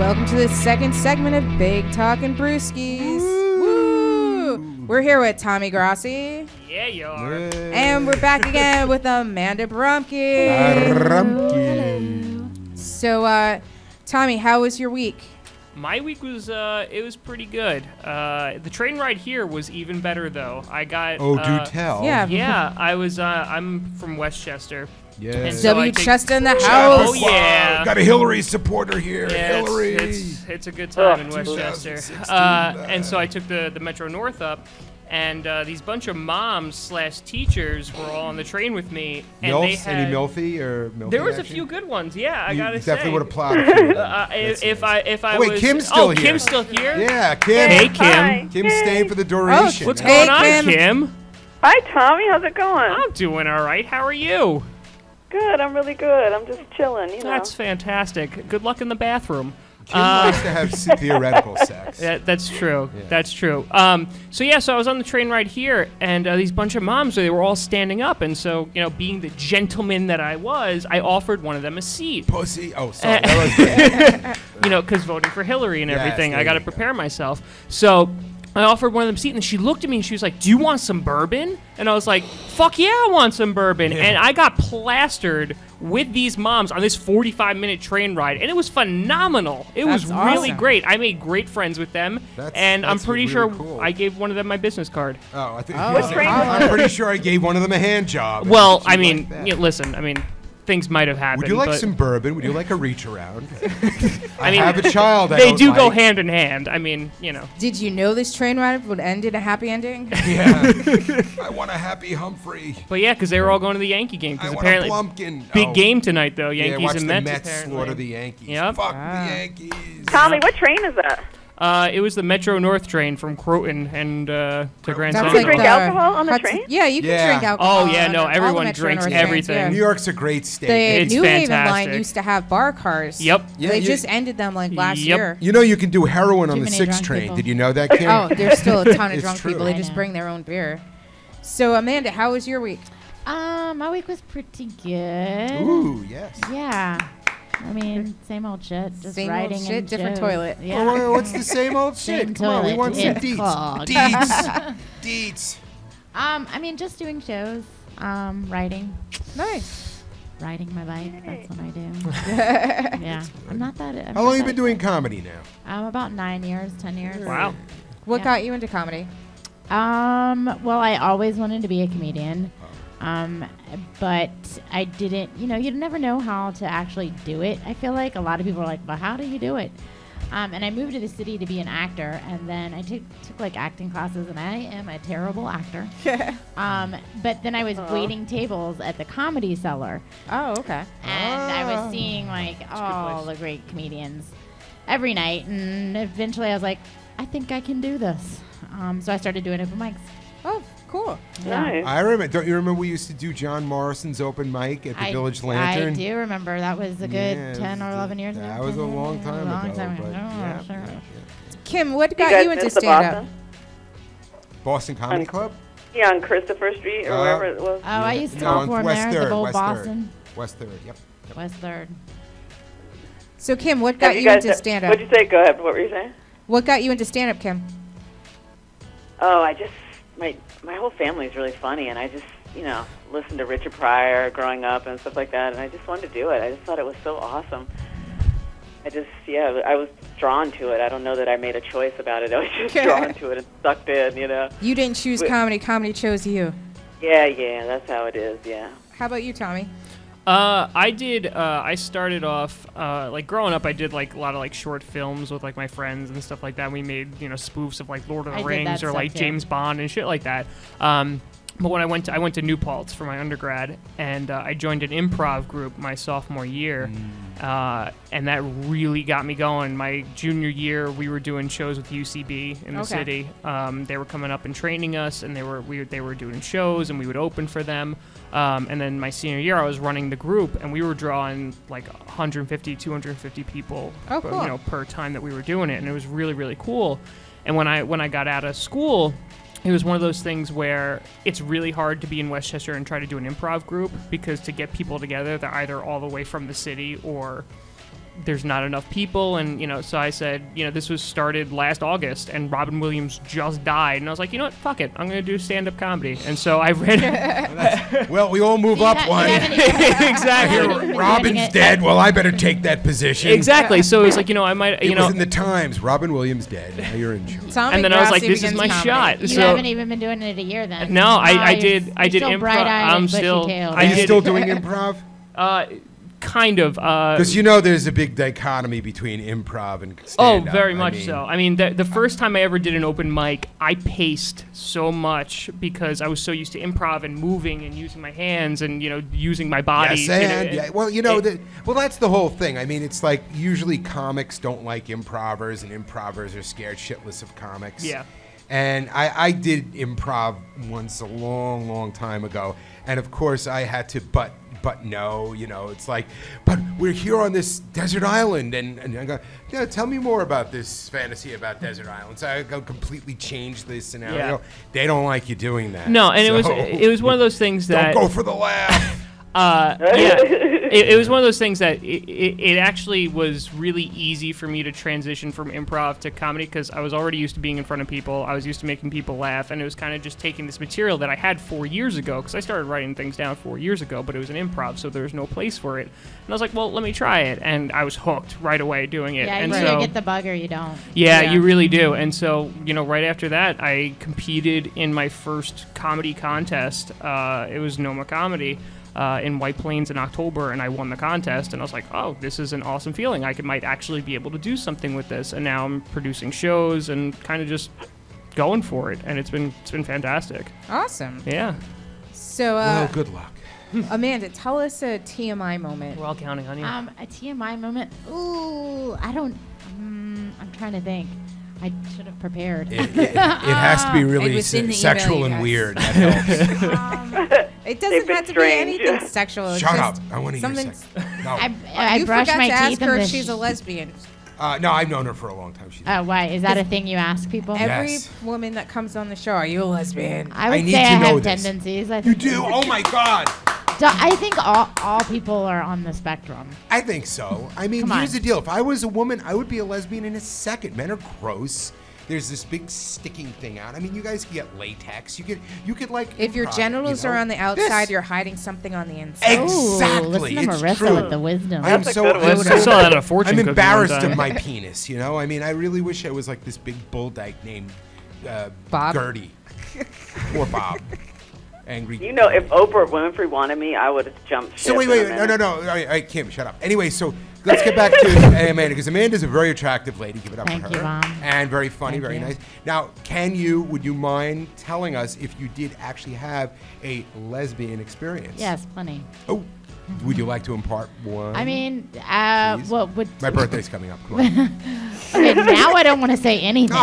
welcome to the second segment of Big Talk and Brewskis. Woo! We're here with Tommy Grossi. Yeah, you are. And we're back again with Amanda Baramki. So, Tommy, how was your week? My week was, it was pretty good. The train ride here was even better, though. I got... Oh, do tell. Yeah. Yeah, I was, I'm from Westchester. Yeah. So W. Chester in the house. Oh, yeah. Got a Hillary supporter here. Yeah, Hillary. it's a good time in Westchester. And so I took the Metro North up, and these bunch of moms / teachers were all on the train with me. And Milfs? they had, Any milfy or milfy there was action? a few good ones, yeah, I gotta say. Definitely would have plowed a few of them. If I Wait, was... Kim's still here. Kim's still here? Yeah, Kim. Hey, Kim. Hi. Kim's staying for the duration. What's Hey, going on, Kim. Kim? Hi, Tommy. How's it going? I'm doing all right. How are you? Good. I'm really good. I'm just chilling, you know. That's fantastic. Good luck in the bathroom. Kim likes to have theoretical sex. That's true. Yeah. That's true. So I was on the train ride here, and these bunch of moms, they were all standing up, and so, being the gentleman that I was, I offered one of them a seat. Pussy. Oh, sorry. That was Because voting for Hillary and Yes, everything, there I got to you go. prepare myself. So I offered one of them a seat, and she looked at me, and she was like, "Do you want some bourbon?" And I was like, "Fuck yeah, I want some bourbon." Yeah. And I got plastered with these moms on this 45-minute train ride, and it was phenomenal. It was That's really awesome. great. I made great friends with them, and I'm that's pretty really sure cool. I gave one of them my business card. Oh, I think. What train was I'm pretty sure I gave one of them a hand job. Well, She I mean, liked that. listen, things might have happened. Would you like but some bourbon? Would you like a reach around? I mean, have a child. I They don't do go like. hand in hand. I mean, Did you know this train ride would end in a happy ending? Yeah. I want a happy Humphrey. But yeah, because they were all going to the Yankee game. I Because want apparently, a Blumpkin. big Oh. game tonight though. Yeah, Yankees watch and the Mets. Mets apparently. slaughter the Yankees. Yep. Fuck Ah. the Yankees. Tommy, what train is that? It was the Metro North train from Croton and to Grand That's Central. like drink the alcohol on the Hudson- train? Yeah, you can Yeah. drink alcohol. Oh, yeah, on no, all the everyone Metro drinks North trains, everything. yeah. New York's a great state. The It's New Haven fantastic. line used to have bar cars. Yep. Yeah, They you- just ended them like last Yep. year. You know you can do heroin on Too the many 6 drunk train. people. Did you know that, Kim? Oh, there's still a ton of It's drunk true. people. They I just know. bring their own beer. So, Amanda, how was your week? My week was pretty good. Ooh, yes. Yeah. I mean, same old shit. Just Same old writing shit, and different shows. toilet. Yeah. Well, what's the same old Same shit? Come on, we toilet. want some It's deets. clogged. Deets. Deets. I mean, just doing shows. Writing. Nice. Riding my bike. That's what I do. Yeah. I'm not that. How long have you been doing comedy now? About 9 years, 10 years. Wow. What Yeah. got you into comedy? Well, I always wanted to be a comedian. But I didn't, you never know how to actually do it. I feel like a lot of people are like, but how do you do it? And I moved to the city to be an actor, and then I took like acting classes, and I am a terrible actor. But then I was waiting tables at the Comedy Cellar, Oh, okay. and I was seeing like all place. the great comedians every night, and eventually I was like, I think I can do this. So I started doing open mics. Oh, cool. Nice. I remember. Don't you remember we used to do John Morrison's open mic at the Village Lantern? I do remember. That was a good Yeah, 10 or 11 years ago. That was a long time ago. But yeah, Sure. yeah. Kim, what You got guys you into miss the stand-up? Boston Comedy Club? Yeah, on Christopher Street or wherever it was. Oh, I used to No, on perform West there, the 3rd, old West 3rd. Boston. West 3rd, yep. West 3rd. So, Kim, what Have got you guys into stand-up? What'd you say? Go ahead. What were you saying? What got you into stand-up, Kim? Oh, I just my whole family's really funny, and I just listened to Richard Pryor growing up and stuff like that, and I just wanted to do it. I just thought it was so awesome. I was drawn to it. I don't know that I made a choice about it. I was just drawn to it and sucked in, You didn't choose comedy. Comedy chose you. Yeah, that's how it is, yeah. How about you, Tommy? I did. I started off like growing up. I did like a lot of like short films with like my friends and stuff like that. We made spoofs of like Lord of the I did Rings that or stuff, like too. James Bond and shit like that. But when I went to New Paltz for my undergrad, and I joined an improv group my sophomore year, and that really got me going. My junior year, we were doing shows with UCB in the city. They were coming up and training us, and they were doing shows, and we would open for them. And then my senior year, I was running the group, and we were drawing like 150, 250 people, Oh, cool. per time that we were doing it, and it was really, really cool. And when I got out of school, it was one of those things where it's really hard to be in Westchester and try to do an improv group, because to get people together, they're either all the way from the city or there's not enough people, and so I said, this was started last August, and Robin Williams just died, and I was like, you know what, fuck it, I'm gonna do stand-up comedy, and so I read. Well, we all move up one. Exactly. Robin's dead. Well, I better take that position. Exactly. So it was like, I might, It was in the Times. Robin Williams dead. Now you're in jail. Tommy and then I was like, Grossi this is my begins shot. You So haven't even been doing it a year then. no, I did still improv. bright-eyed I'm and still. bushy-tailed. Are you still doing improv? Kind of. Because there's a big dichotomy between improv and Oh, stand-up. very much so. I mean, the first time I ever did an open mic, I paced so much because I was so used to improv and moving and using my hands and using my body. Yes, yeah. Well, that's the whole thing. I mean, it's like usually comics don't like improvers, and improvers are scared shitless of comics. Yeah. And I did improv once a long, long time ago, and of course I had to but no, it's like, but we're here on this desert island, and I go, tell me more about this fantasy about desert islands. So I go completely change the scenario. Yeah. They don't like you doing that. No, and it was one of those things that don't go for the laugh. It was one of those things that it actually was really easy for me to transition from improv to comedy because I was already used to being in front of people. I was used to making people laugh, and it was kind of just taking this material that I had 4 years ago because I started writing things down 4 years ago, but it was an improv, so there was no place for it. And I was like, well, let me try it, and I was hooked right away doing it. Yeah, and you so, either get the bug or you don't. Yeah, you really do. And so, right after that, I competed in my first comedy contest. It was Noma Comedy. In White Plains in October, and I won the contest, and I was like, oh, this is an awesome feeling. I might actually be able to do something with this, and now I'm producing shows and kind of just going for it, and it's been fantastic. Awesome. Yeah. So, well, good luck. Amanda, tell us a TMI moment. We're all counting on you. A TMI moment? Ooh, I don't, I'm trying to think. I should have prepared. It has to be really sexual and weird. That helps. It doesn't have to be anything sexual. It's Shut up. just I want to hear sex. No. I brushed my teeth. teeth. You forgot to ask her if she's a lesbian. No, I've known her for a long time. Why? Is that a thing you ask people? Every woman that comes on the show, are you a lesbian? I would say I have tendencies. You do? Oh, my God. I think all people are on the spectrum. I think so. I mean, here's the deal. If I was a woman, I would be a lesbian in a second. Men are gross. There's this big sticking thing out. I mean, you guys can get latex. You could like. If your genitals are on the outside, you're hiding something on the inside. Exactly. Listen to Maryssa with the wisdom. I saw that at a fortune I'm cookie embarrassed one time. of my penis. I mean, I really wish I was like this big bull dyke named Bob. Gertie. Poor Bob. Angry. If Oprah Winfrey wanted me, I would have jumped ship. So wait, no. All right, Kim, shut up. Anyway, so let's get back to Amanda, because Amanda's a very attractive lady. Give it up for her. Thank you, Mom. And very funny, Thank very you. nice. Now, would you mind telling us if you did actually have a lesbian experience? Yes, plenty. Oh, would you like to impart one? I mean, what would... My birthday's coming up. Come on. Okay, now I don't want to say anything.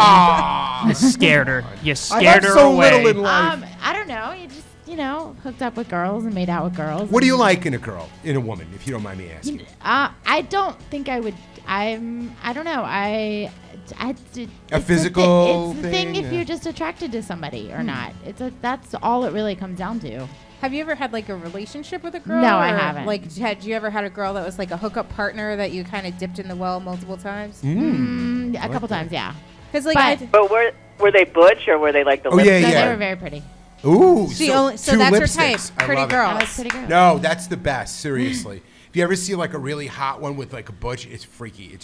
You scared her. You I scared have her so away. little in life. I don't know. You just, hooked up with girls and made out with girls. What do you like in a woman, if you don't mind me asking? I don't think I would. I don't know. A physical It's the thing if you're just attracted to somebody or not. That's all it really comes down to. Have you ever had like a relationship with a girl? No, I haven't. Like, had you ever had a girl that was like a hookup partner that you kind of dipped in the well multiple times? A couple times, yeah. Because But were they butch or were they like the? Oh, yeah, No, yeah. they were very pretty. Ooh, so that's two her lipsticks. type, I pretty love it. girl. I was pretty good. No, that's the best. Seriously, if you ever see like a really hot one with like a butch, it's freaky.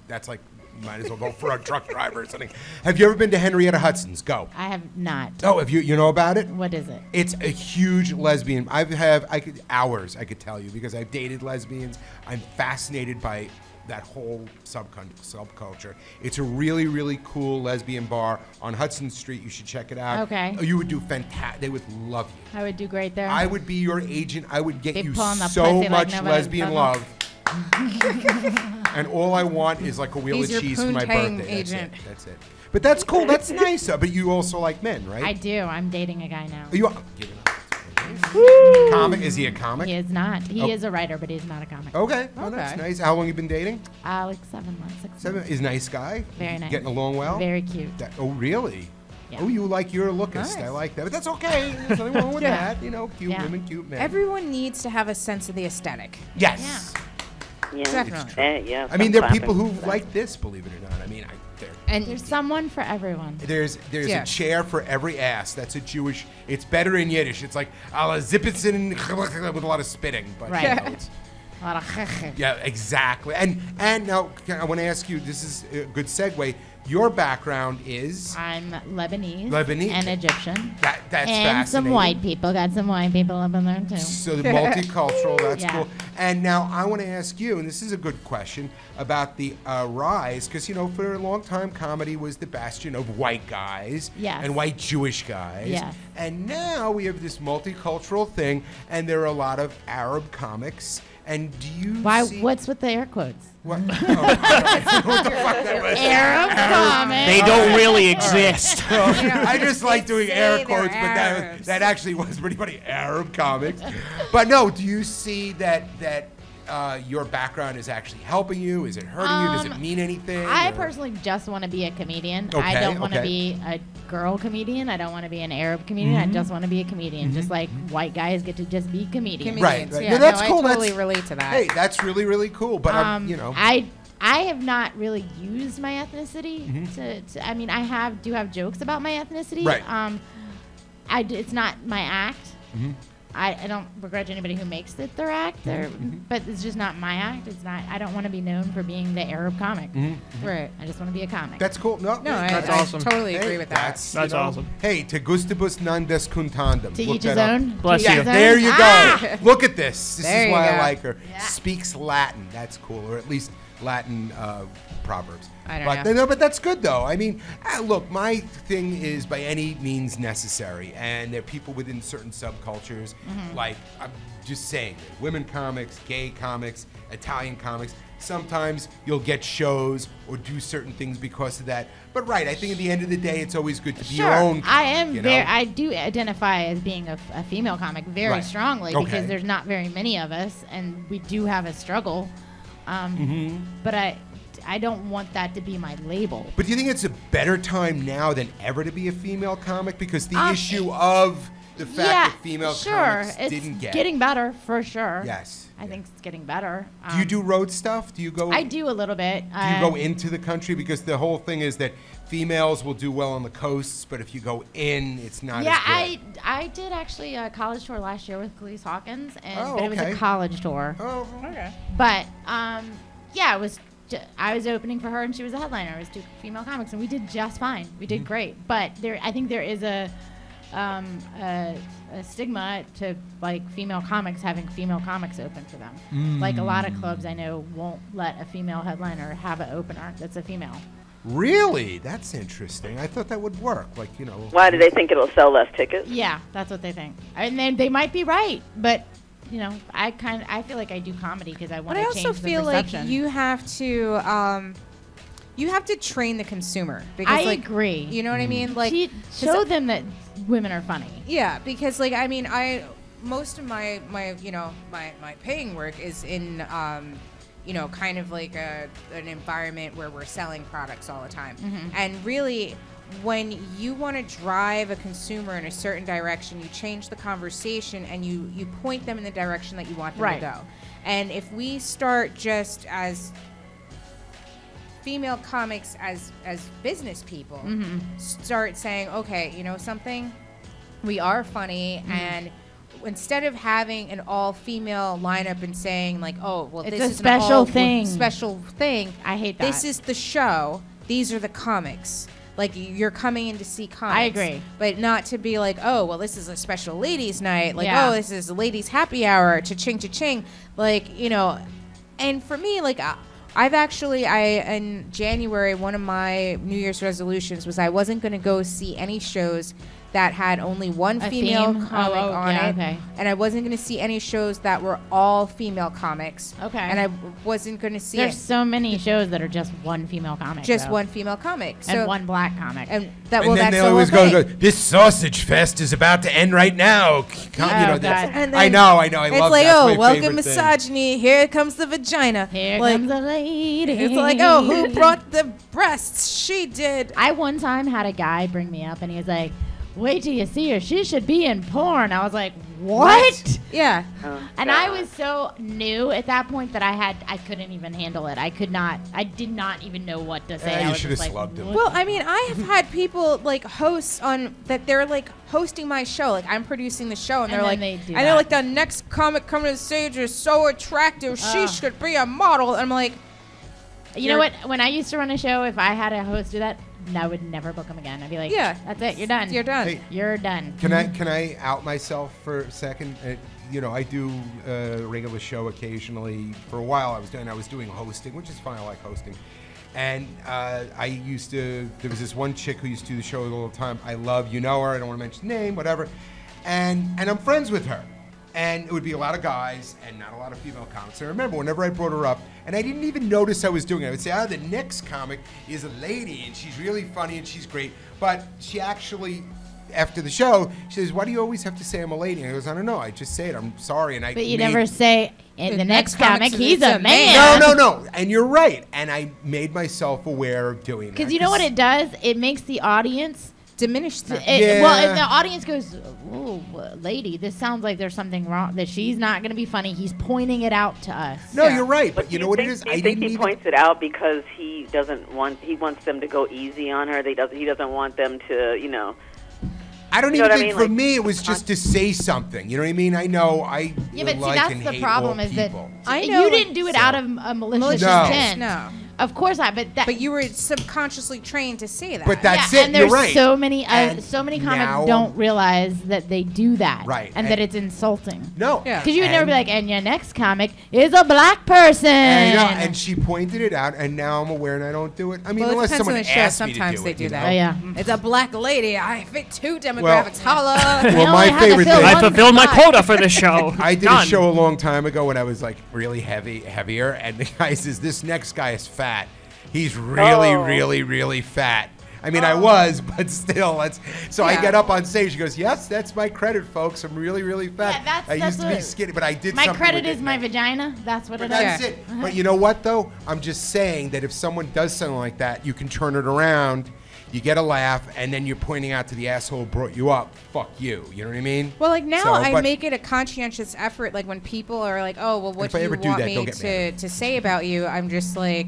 That's like might as well go for a truck driver or something. Have you ever been to Henrietta Hudson's? Go. I have not. Oh, have you know about it? What is it? It's a huge lesbian. I could tell you because I've dated lesbians. I'm fascinated by that whole subculture. It's a really, really cool lesbian bar on Hudson Street. You should check it out. Okay. You would do fantastic. They would love you. I would do great there. I would be your agent. I would get Be you pulling the so pussy like much nobody's lesbian business. love. And all I want is like a wheel He's of your cheese for my poontang birthday. agent. That's it. But that's cool. That's nice. But you also like men, right? I do. I'm dating a guy now. Are you? Give it up. Comic? Is he a comic? He is not. He is a writer, but he's not a comic. Okay. Oh, that's Okay. nice. How long you been dating? Like 7 months. 6 7. months. Is nice guy? Very nice. Getting along well? Very cute. Oh, really? Yeah. Oh, you like your lookist. Nice. I like that. But that's okay. There's nothing wrong with Yeah. that. Cute Yeah. women, cute men. Everyone needs to have a sense of the aesthetic. Yes. Yeah. Definitely. Yeah. I mean, I'm there are clapping people who for that. like this, believe it or not. I mean, And There's someone for everyone. there's Yeah. a chair for every ass. That's a Jewish. It's better in Yiddish. It's like ala zipitzin with a lot of spitting, but Right. you know, it's, A lot of yeah, exactly. And now I want to ask you. This is a good segue. Your background is I'm Lebanese, Lebanese. and Egyptian. that's and fascinating. some white people. Got some white people up in there too. So the multicultural, that's Yeah. cool. And now I want to ask you, and this is a good question, about the rise, because, you know, for a long time, comedy was the bastion of white guys Yes. and white Jewish guys. Yes. And now we have this multicultural thing, and there are a lot of Arab comics. And do you Why? see... What's with the air quotes? What? Oh, I don't know what the fuck that was. Arab comics. They don't really exist. I just like doing say air they're quotes, but Arabs. that actually was pretty funny. Arab comics. But no, do you see that your background is actually helping you? Is it hurting you? Does it mean anything? I or- personally just want to be a comedian. Okay, I don't want to okay. be a girl comedian. I don't want to be an Arab comedian. I just want to be a comedian. Just like white guys get to just be comedians. Right, comedians. right. Yeah, No, that's cool. I totally That's- relate to that. Hey, that's really, really cool. But I'm, you know. I have not really used my ethnicity to I mean, I do have jokes about my ethnicity. Right. It's not my act. I don't begrudge anybody who makes it their act, but it's just not my act. It's not. I don't want to be known for being the Arab comic. Right. I just want to be a comic. That's cool. No, That's I awesome. totally Hey, agree with that. That's awesome. Hey, te gustibus non descuntandum. to Look each his that up. own. Bless To each you. his own. There you go. Ah! Look at this. This There is you why I go. like her. Yeah. Speaks Latin. That's cool, or at least Latin proverbs. I don't but know. No, but that's good though. I mean, look, my thing is by any means necessary, and there are people within certain subcultures, like I'm just saying, women comics, gay comics, Italian comics. Sometimes you'll get shows or do certain things because of that. But right, I think at the end of the day, it's always good to be your own. I am you very. know? I do identify as being a female comic very Right. strongly Okay. because there's not very many of us, and we do have a struggle. But I don't want that to be my label. But do you think it's a better time now than ever to be a female comic? Because the Um, issue of the fact that female sure. comics It's didn't get. getting better for sure. Yes. I think it's getting better. Do you do road stuff? Do you go? I do a little bit. Do you go into the country? Because the whole thing is that females will do well on the coasts, but if you go in, it's not Yeah, as good. I did actually a college tour last year with Khalees Hawkins, Oh, but it was okay. a college tour. Oh, okay. But yeah, it was. I was opening for her, and she was a headliner. It was 2 female comics, and we did just fine. We did great. But I think there is a stigma to like female comics having female comics open for them. Like a lot of clubs I know won't let a female headliner have an opener that's a female. Really? That's interesting. I thought that would work. Like, you know. Why do they think it'll sell less tickets? Yeah, that's what they think, and then they might be right. But you know, I feel like I do comedy because I want But I to also change the feel like perception. you have to train the consumer. Because, I like, agree. You know what I mean? Like, show them that women are funny. yeah, because like I mean, most of my paying work is in you know, kind of like an environment where we're selling products all the time, and really. When you want to drive a consumer in a certain direction, you change the conversation and you point them in the direction that you want them Right. to go. And if we start just as female comics as business people, start saying, okay, you know something, we are funny, and instead of having an all-female lineup and saying like, oh, well, It's this a is special an thing. special thing. I hate that. This is the show. These are the comics. Like, you're coming in to see comics. I agree. But not to be like, oh, well, this is a special ladies' night. Like, Yeah. oh, this is a ladies' happy hour. Cha-ching, cha-ching. Like, you know. And for me, like, in January, one of my New Year's resolutions was I wasn't going to go see any shows that had only one A female theme? comic Oh, on yeah, it. okay. And I wasn't going to see any shows that were all female comics. Okay. And I wasn't going to see There's so many shows that are just one female comic. just though. one female comic. and So one black comic. and that And well, then that's they the always whole go, thing. this sausage fest is about to end right now. You know, that's, God. And I then know. I It's love like, that's oh, my welcome favorite thing. misogyny. Here comes the vagina. Here like, comes a lady. it's like, oh, who brought the breasts? She did. I one time had a guy bring me up, and he was like, "Wait till you see her. She should be in porn." I was like, what? Yeah. And I was so new at that point that I couldn't even handle it. I did not even know what to say. You I was should have just slugged him. Well, I mean, I have had people like hosts on that they're like hosting my show, like I'm producing the show, and they're like, they're like, the next comic coming to the stage is so attractive, she should be a model. And I'm like, you know what? When I used to run a show, if I had a host do that, I would never book him again. I'd be like, yeah, that's it. You're done. You're done. Hey, You're done. Can I out myself for a second? I do a regular show occasionally. For a while, I was doing hosting, which is fine. I like hosting. And there was this one chick who used to do the show all the time. I love, her. I don't want to mention the name, whatever. And I'm friends with her. And it would be a lot of guys and not a lot of female comics. I remember whenever I brought her up, and I didn't even notice I was doing it. I would say, the next comic is a lady, and she's really funny, and she's great. But she actually, after the show, she says, why do you always have to say I'm a lady? And I goes, I don't know. I just say it. I'm sorry. But you never say, in the next comic, he's a man. No. And you're right. And I made myself aware of doing that. Because you know what it does? It makes the audience diminish them. Well, if the audience goes, "Oh, lady, this sounds like there's something wrong. That she's not going to be funny." He's pointing it out to us. No, you're right. But you know what it is? I think he points it out because he wants them to go easy on her. He doesn't want them to, I don't even think for me it was just to say something. You know what I mean? I know I but like that's and the hate problem all is that people. I know you didn't do it out of a malicious intent. No. Of course not, but you were subconsciously trained to say that. But that's it. And there's you're right. so many comics don't realize that they do that, right? And that it's insulting. No, because you would never be like, and your next comic is a black person. And she pointed it out, and now I'm aware, and I don't do it. I mean, unless someone asks me to do it. Sometimes they do that. Oh yeah, it's a black lady. I fit 2 demographics. Holla. Well, my favorite thing. I fulfilled my quota for the show. I did a show a long time ago when I was like really heavier, and the guy says, "This next guy is fat. He's really fat." I mean, I was, but still, I get up on stage. He goes, "Yes, that's my credit, folks. I'm really fat. Yeah, I used to be skinny, but I did my something credit with is my vagina. That's what it is. That's it. But you know what, though? I'm just saying that if someone does something like that, you can turn it around. You get a laugh, and then you're pointing out to the asshole who brought you up, fuck you. You know what I mean? Well, like now I make it a conscientious effort. Like when people are like, oh, well, what do you want me to say about you? I'm just like,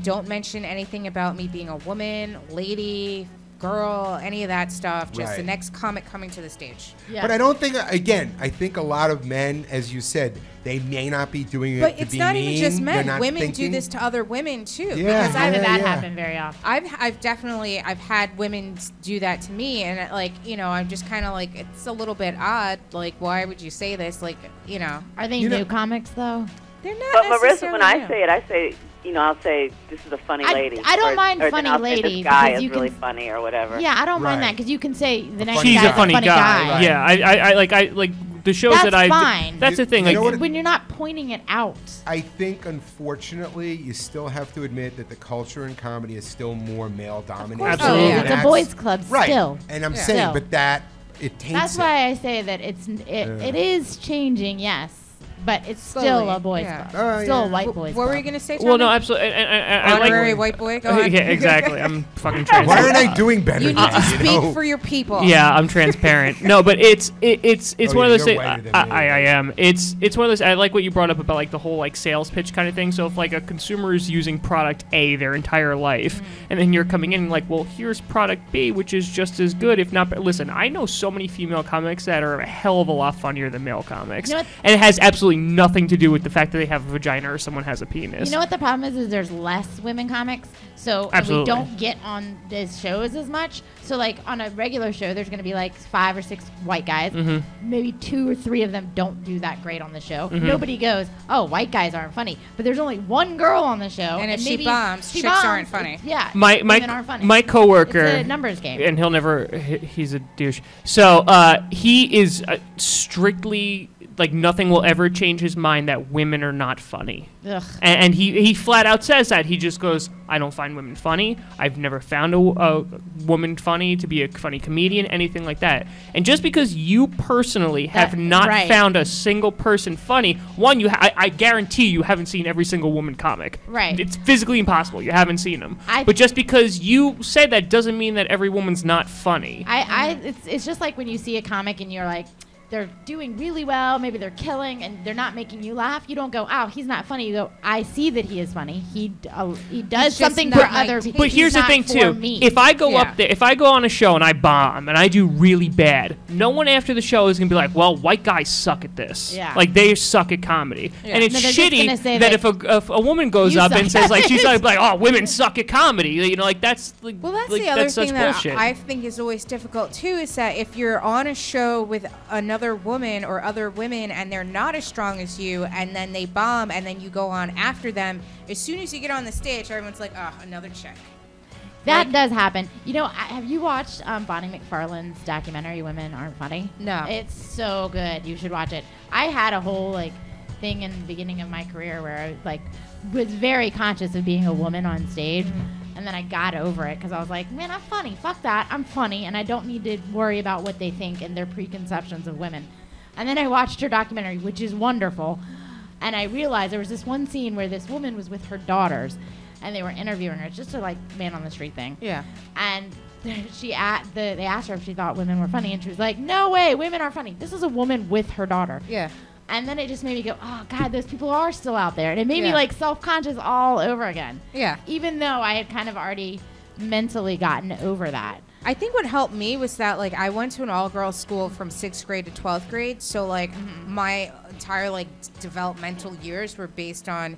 don't mention anything about me being a woman, lady, girl, any of that stuff. Just the next comic coming to the stage. Yeah. But I don't think, again, I think a lot of men, as you said, they may not be doing it to be mean. But it's not even just men. Women do this to other women too. Yeah, because I've had that happen very often. I've had women do that to me, and I'm just kind of like, it's a little bit odd. Like, why would you say this? Like, Are they new comics though? They're not. But Maryssa, when I say it, I'll say this is a funny lady. I don't mind funny This lady guy is really funny or whatever. Yeah, I don't mind that because you can say the next she's guy a funny guy. Right. Yeah, I like the shows that's that I. Fine. That's the thing. Like when you're not pointing it out. I think, unfortunately, you still have to admit that the culture in comedy is still more male dominated. Absolutely, it's a boys' club still. And I'm saying, but that it taints. That's why I say that it is changing. Yes. But it's still a boys' club. Still a white boys' club. What were you going to say, Tommy? Well, no, absolutely. Honorary white boy? Go on. Yeah, exactly. I'm fucking transparent. Why aren't I doing better? You need to speak for your people. Yeah, I'm transparent. No, but it's one of those things. I am. It's one of those. I like what you brought up about like the whole like sales pitch kind of thing. So if like a consumer is using product A their entire life, and then you're coming in and like, well, here's product B, which is just as good, if not. Listen, I know so many female comics that are a hell of a lot funnier than male comics, and it has absolutely nothing to do with the fact that they have a vagina or someone has a penis. You know what the problem is there's less women comics, so we don't get on these shows as much. So like on a regular show, there's going to be like 5 or 6 white guys. Maybe 2 or 3 of them don't do that great on the show. Nobody goes, oh, white guys aren't funny. But there's only one girl on the show, and if she bombs, chicks aren't funny. Yeah, women aren't funny. My coworker, it's a numbers game, and he's a douche. So he is strictly. Like nothing will ever change his mind that women are not funny. And he flat out says that. He just goes, I don't find women funny. I've never found a woman funny to be a funny comedian, anything like that. And just because you personally have not found a single person funny, one, I guarantee you haven't seen every single woman comic. Right. It's physically impossible. You haven't seen them. But just because you say that doesn't mean that every woman's not funny. It's just like when you see a comic and you're like, they're doing really well, maybe they're killing, and they're not making you laugh, you don't go, oh, he's not funny. You go, I see that he is funny. He does something for other people. But here's the thing too: if I go up there, if I go on a show and I bomb and I do really bad, no one after the show is gonna be like, well, white guys suck at this. Yeah. Like they suck at comedy, and it's shitty that if a woman goes up and says like she's like, oh, women suck at comedy, you know, like that's like, well, that's like, the other that's thing such that bullshit. I think is always difficult too, is that if you're on a show with another woman or other women and they're not as strong as you, and then they bomb, and then you go on after them, as soon as you get on the stage, everyone's like, oh, another chick. That does happen. You know, have you watched Bonnie McFarlane's documentary, Women Aren't Funny? No. It's so good. You should watch it. I had a whole, like, thing in the beginning of my career where I, like, was very conscious of being a woman on stage. And then I got over it because I was like, man, I'm funny. Fuck that. I'm funny, and I don't need to worry about what they think and their preconceptions of women. And then I watched her documentary, which is wonderful. And I realized there was this one scene where this woman was with her daughters, and they were interviewing her. It's just a, like, man on the street thing. Yeah. And they asked her if she thought women were funny, and she was like, no way, women are funny. This is a woman with her daughter. Yeah. And then it just made me go, oh, God, those people are still out there. And it made me, like, self-conscious all over again. Yeah. Even though I had kind of already mentally gotten over that. I think what helped me was that, like, I went to an all-girls school from 6th grade to 12th grade. So, like, my entire, like, developmental years were based on,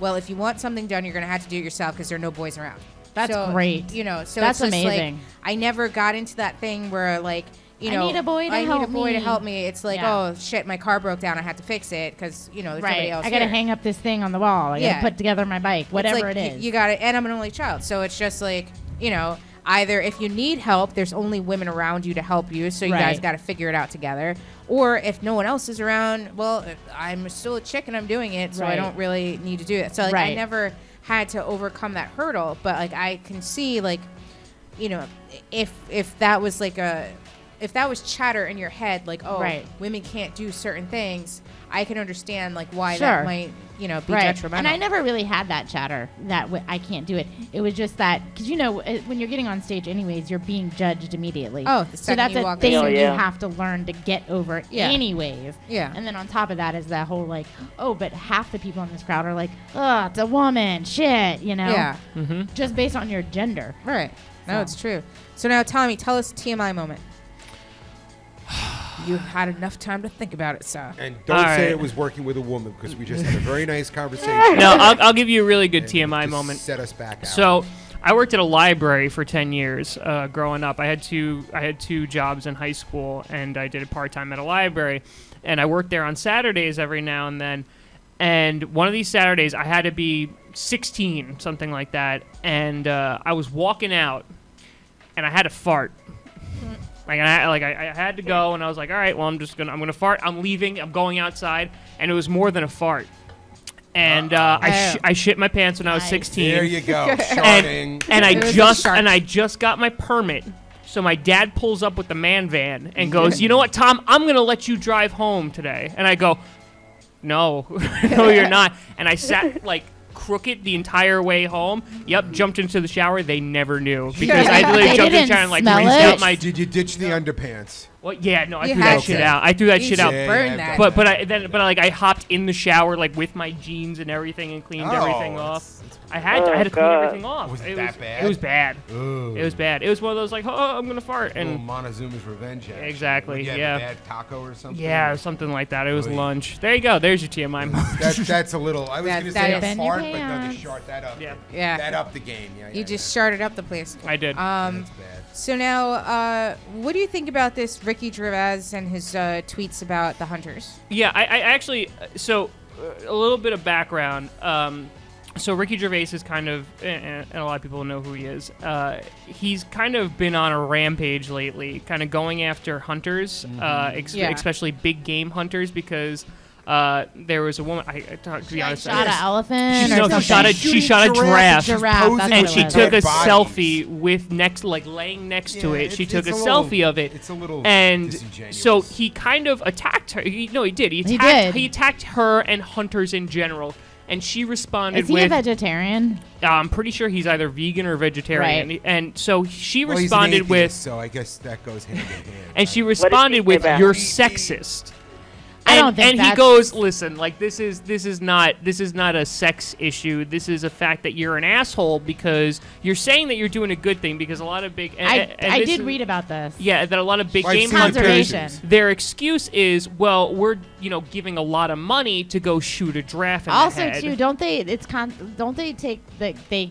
well, if you want something done, you're going to have to do it yourself because there are no boys around. That's great. You know, so that's it's just amazing. Like, I never got into that thing where, like, you know, I need a boy to help me. It's like, oh, shit, my car broke down. I had to fix it because, you know, there's nobody else I got to here. hang up this thing on the wall. I got to put together my bike, whatever like, it is. You got it. And I'm an only child. So it's just like, you know, either if you need help, there's only women around you to help you. So you guys got to figure it out together. Or if no one else is around, well, I'm still a chick and I'm doing it. So I don't really need to do it. So, like, I never had to overcome that hurdle. But, like, I can see, like, you know, if that was like if that was chatter in your head, like, oh, women can't do certain things, I can understand, like, why that might, you know, be detrimental. And I never really had that chatter that I can't do it. It was just that, because, you know, when you're getting on stage anyways, you're being judged immediately. Oh, so that's a thing you have to learn to get over anyways. Yeah. And then on top of that is that whole, like, oh, but half the people in this crowd are like, oh, it's a woman, shit, you know? Yeah. Just based on your gender. Right. No, it's true. So now, Tommy, tell us a TMI moment. You had enough time to think about it, sir. And don't say it was working with a woman, because we just had a very nice conversation. No, I'll give you a really good TMI moment. Set us back out. So I worked at a library for 10 years growing up. I had two jobs in high school, and I did it part-time at a library. And I worked there on Saturdays every now and then. And one of these Saturdays, I had to be 16, something like that. And I was walking out, and I had to fart. I had to go, and I was like, all right, well, I'm gonna fart. I'm leaving. I'm going outside, and it was more than a fart. And I shit my pants when I was 16. There you go, farting. And I just got my permit. So my dad pulls up with the man van and goes, you know what, Tom? I'm gonna let you drive home today. And I go, no, no, you're not. And I sat like crooked the entire way home. Yep, jumped into the shower. They never knew because I literally jumped in the shower and like rinsed out my. Did you ditch the underpants? Well, yeah, no, I threw that shit out. I threw that shit out. Burn that. But I hopped in the shower like with my jeans and everything and cleaned everything off. I had to clean everything off. Was it that bad? It was bad. Ooh. It was bad. It was one of those like, oh, I'm gonna fart and Montezuma's Revenge. Actually. Exactly. Would you have yeah. a bad taco or something. Yeah, something like that. It was lunch. There you go. There's your TMI moment. That's a little. I was gonna say a fart, but no, they short that up. Yeah. That up the game. Yeah. You just started up the place. I did. That's bad. So now, what do you think about this Ricky Gervais and his tweets about the hunters? Yeah, I actually, so a little bit of background. So Ricky Gervais is kind of, and a lot of people know who he is. He's kind of been on a rampage lately, kind of going after hunters, especially big game hunters, because there was a woman. To be honest, shot an elephant. She shot a giraffe, and she took a selfie with laying next to it. She took a selfie of it. It's a little and disingenuous. so he kind of attacked her. He did. He attacked her and hunters in general. and she responded Is he with, a vegetarian? I'm pretty sure he's either vegan or vegetarian. Right. And so she Well, he's responded an with, atheist, so I guess that goes hand in hand. and she did she responded say with, back? "You're sexist." I don't think and he that's- goes, "Listen, like this is not a sex issue. This is a fact that you're an asshole because you're saying that you're doing a good thing because a lot of big I did read about this. yeah, that a lot of big I've game seen the hunters, Conservation. their excuse is, well, we're giving a lot of money to go shoot a giraffe in the Also, head. too, don't they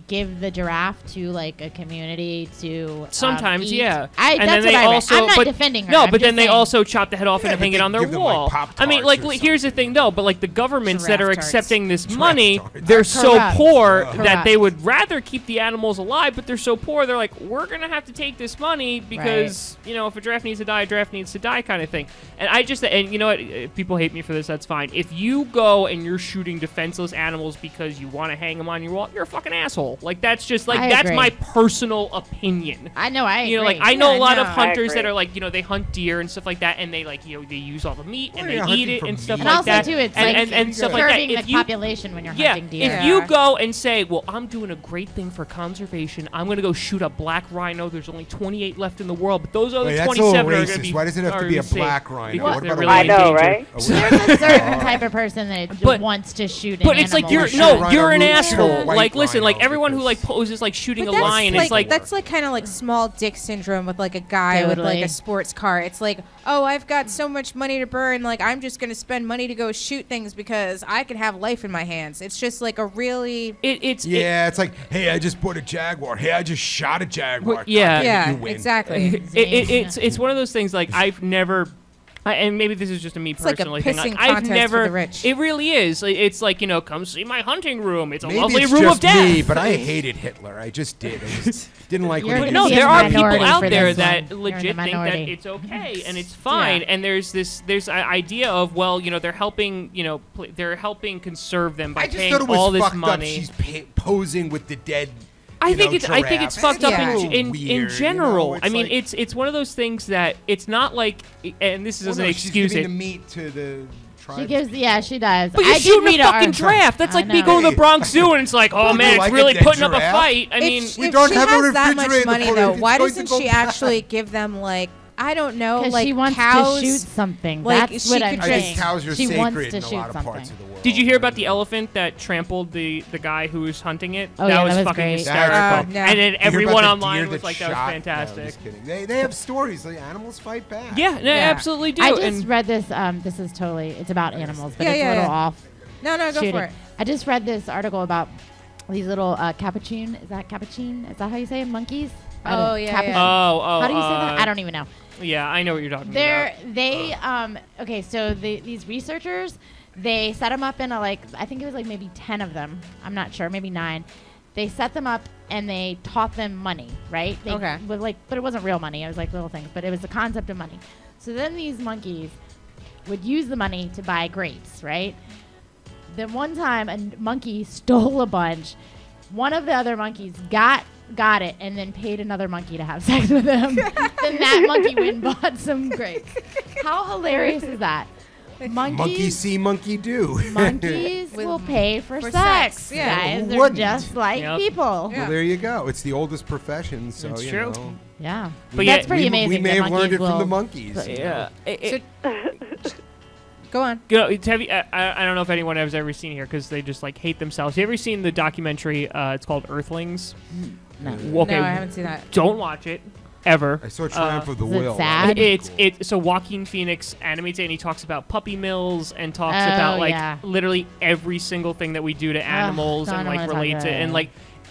give the giraffe to like a community to Sometimes, eat? yeah. That's And then what they I read. also, I'm not but, defending her. No, I'm but just then they saying. also chop the head off Yeah, and hang but it on they their give them, like, wall. I mean, like, Pop-Tarts or here's the thing, though. But like the governments that are Giraffe tarts. accepting this Giraffe money, tarts. they're so Correct. poor Correct. that they would rather keep the animals alive, but they're so poor they're like, we're gonna have to take this money because if a giraffe needs to die, a giraffe needs to die, kind of thing. And I just you know what? If people hate me for this, that's fine. If you go and you're shooting defenseless animals because you want to hang them on your wall, you're a fucking asshole. Like that's just like I that's agree. my personal opinion. I know. I agree. Like I know Yeah, a lot no, of I hunters that agree. are like, they hunt deer and stuff like that, and they like, they use all the meat and Well, they you're eat hunting it for and stuff meat. and like also that. too, it's and, like and stuff like that. curbing If the you, population when you're hunting deer. if you go and say, well, I'm doing a great thing for conservation, I'm gonna go shoot a black rhino. There's only 28 left in the world, but those other Wait, that's a 27 little are gonna racist. be. Why does it have to be a safe black rhino? because What they're about a really white I know, endangered. right? There's a certain type of person that just But- wants to shoot an But it's like animal. you're an Shoot a asshole. white Like listen, like rhino everyone who like because- poses like shooting But a lion is like that's like kind of like small dick syndrome with like a guy with like Totally. a sports car. It's like, oh, I've got so much money to burn, like I'm just gonna spend money to go shoot things because I can have life in my hands. It's just like a really it's Yeah, it's like, hey, I just bought a jaguar. Hey, I just shot a jaguar. Well, yeah. God damn it, yeah, you win. exactly. it's one of those things like I've never and maybe this is just a me like a personally thing. pissing I've contest never. for the rich. It really is. It's like come see my hunting room. It's a Maybe lovely it's room just of death. me, but I hated Hitler. I just did. I just didn't like You're what he gonna No, did. be there in are the people minority out for there this that one. You're in legit the think that minority. it's okay and it's fine. Yeah. And there's an idea of they're helping they're helping conserve them by I just paying thought it was all this fucked money. up. She's posing with the dead. I think it's giraffe. fucked up Yeah. a little in weird, general. It's I mean, like, it's one of those things that it's not like, and this isn't well, an no, excuse she's it. giving the meat to the tribes. She gives, yeah, she does. But you're I did shooting read a an fucking article. giraffe. That's I like me know. going to the Bronx Zoo and it's like, oh Would man, you it's like a really dead putting up a giraffe? fight. I mean, if we don't she have a has that much refrigerator in the money corner, though, it's why going to doesn't go she bad. actually give them like I don't know, Because like she wants cows? to shoot something. like, That's she what could I'm I saying. think cows are she wants sacred to in a shoot lot of something. parts of the world. did you hear about the elephant that trampled the guy who was hunting it? Oh, that yeah, was that was fucking great. hysterical. No. And then You hear everyone about the online deer was like, that was shot? fantastic. No, I'm just kidding. They have stories. Like animals fight back. Yeah, they Yeah. absolutely do. I just and read this. This is totally. It's about animals, but Yeah, it's a yeah, little yeah. off. No, go shooting. for it. I just read this article about these little capuchin. Is that capuchin? Is that how you say it? Monkeys? Oh, yeah, Capuchin. yeah. oh, How do you say that? I don't even know. Yeah, I know what you're talking They about. okay, so these researchers, they set them up in I think it was like maybe 10 of them. I'm not sure, maybe 9. They set them up and they taught them money, right? They Okay. But it wasn't real money. It was like little things, but it was the concept of money. So then these monkeys would use the money to buy grapes, right? Then one time a monkey stole a bunch. One of the other monkeys got it and then paid another monkey to have sex with him. Then that monkey went and bought some grapes. How hilarious is that? Monkey see, monkey do. Monkeys With- will pay for for sex. sex, yeah. Guys, Who they're wouldn't? just like Yep. people. Yeah. Well, there you go. It's the oldest profession, so It's you true. know. Yeah. But That's yeah, pretty we, amazing. We may that have learned monkeys it from the will- monkeys. but- Yeah. Go on. Have you, I don't know if anyone has ever seen here because they just like hate themselves. Have you ever seen the documentary? It's called Earthlings. No. Okay, No, I haven't seen that. don't watch it ever. I saw Triumph of the Is it Will. sad? So Joaquin Phoenix animates it and he talks about puppy mills and talks Oh, about like yeah. literally every single thing that we do to animals don't and wanna like talk relates about it and it. like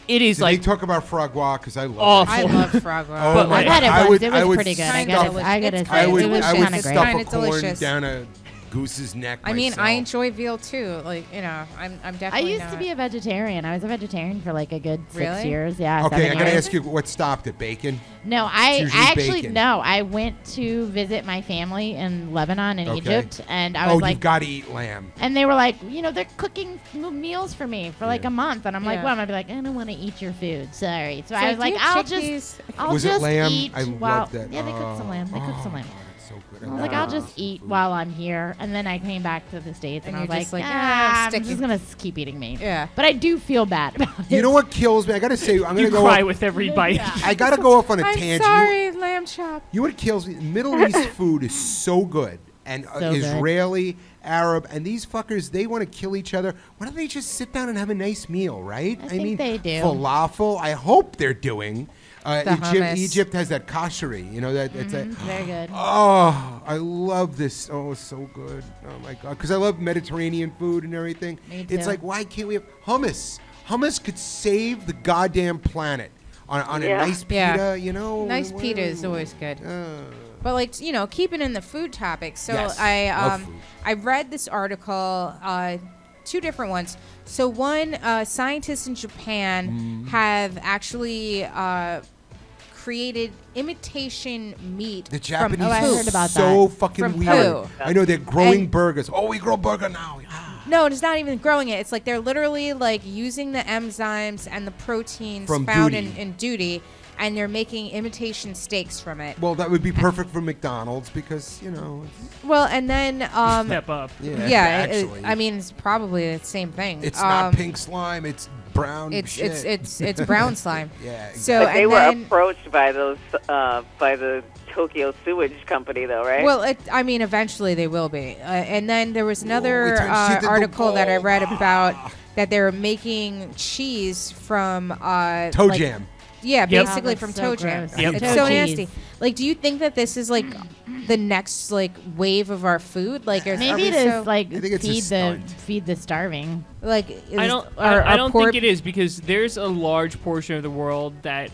it is Did like they talk about Frog Walk? Because I love Awful. I love frog Oh, rock. But, my I've had it God. once. It I was would pretty good. I kinda gotta, delicious. I gotta It's say, I kinda would, it was I would kind of stuff great. Kinda a corn delicious. down a goose's neck I mean, I myself. enjoy veal too. Like, you know, I'm I definitely used to be a vegetarian. I was a vegetarian for like a good 6 Really? years. Yeah. Okay, 7 I gotta years. ask you what stopped it? Bacon? No, It's I usually actually bacon. no. I went to visit my family in Lebanon and Okay. Egypt, and I was Oh, like, you've got to eat lamb. and they were like, they're cooking meals for me for like Yeah. a month, and I'm like, Yeah. well, I'm gonna be like, I don't want to eat your food, sorry. So It's I was do you like, have I'll just chickpeas? I'll Was it just lamb? eat. I while, love that. Yeah, they cooked some lamb. They cooked some lamb. It's so good. I was like, I'll just eat while I'm here. And then I came back to the States and I was you're just like, like, I'm sticky. just going to keep eating meat. Yeah. But I do feel bad about it. You know what kills me? I gotta say, I'm You gonna go. cry with every bite. I gotta go off on a I'm tangent. sorry, lamb chop. You know what kills me? Middle East food is so good, and So good. Israeli, Arab, and these fuckers, they want to kill each other. Why don't they just sit down and have a nice meal, right? I think they do. Falafel. I hope they're doing. hummus. Egypt has that kasheri. You know that. It's a, Very good. Oh, I love this. Oh, it's so good. Oh my god, because I love Mediterranean food and everything. Me It's too. like, why can't we have hummus? Hummus could save the goddamn planet on a Yeah. nice pita. Yeah. You know, Nice pita is always good. But like keeping in the food topic. So Yes, love food. I read this article, 2 different ones. So one, scientists in Japan have actually created imitation meat The from Japanese I are heard about so that. fucking From weird. poo. I know they're growing And- burgers. Oh, we grow burger now. Ah. No, it's not even growing it. It's like they're literally like using the enzymes and the proteins From found duty. in duty, and they're making imitation steaks from it. Well, that would be perfect for McDonald's because Well, and then Step up. yeah, actually, I mean, it's probably the same thing. it's not pink slime. It's brown. It's shit. it's brown slime. Yeah, So But they and were then, approached by those by the Tokyo sewage company, though, right? well, I mean, eventually they will be. And then there was Whoa, another it turns shit into article that I gold. read about that they were making cheese from toe like- jam. Yeah, Yep. basically Oh, that's from so toe jam. gross. Yep. It's Toe so cheese. nasty. Like, do you think that this is like the next like wave of our food? Like, are Maybe we it is so, like I think it's a feed the starving. like I don't. I don't think it is because there's a large portion of the world that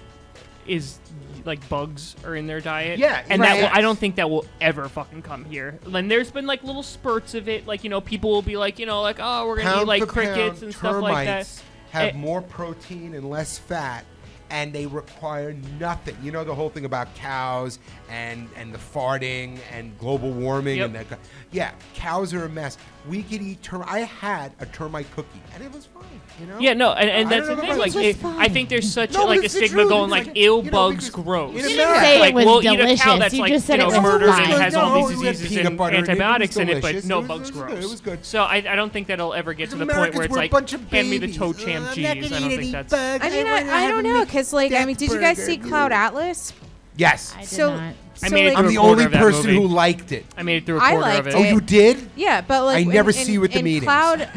is like bugs are in their diet. Yeah, and right. I don't think that will ever fucking come here. And there's been like little spurts of it. Like people will be like oh we're gonna eat like for crickets pound, and stuff like that. termites have Eh. more protein and less fat, and they require nothing. You know the whole thing about cows and the farting and global warming Yep. and that. Yeah, cows are a mess. We could eat I had a termite cookie, and it was fine. You know. Yeah, no, and I that's don't the know thing. if Like, it's I think there's such No, but like a it's the stigma truth. going It's like, ew, you know, bugs, because gross. in You didn't America- say Like, it was we'll eat a delicious. cow that's You like just said it was murdered and fine. has all No, these we had diseases peanut and butter and it was antibiotics in it, but delicious. no It was bugs, good. gross. It was good. So I don't think that'll ever get to the point Americans where it's were a like, bunch of hand me the babies. toe champ I'm cheese. not I gonna don't eat think any that's. bugs. I mean, wanna I have don't a know, because like I mean, did you guys see burger. Cloud Atlas? Yes. I did So- not. I So, made it like- through I'm a the quarter only of that person movie. who liked it. I made it through a I quarter of liked it. Oh, you did? Yeah, but like I never see you at the in meetings. Cloud,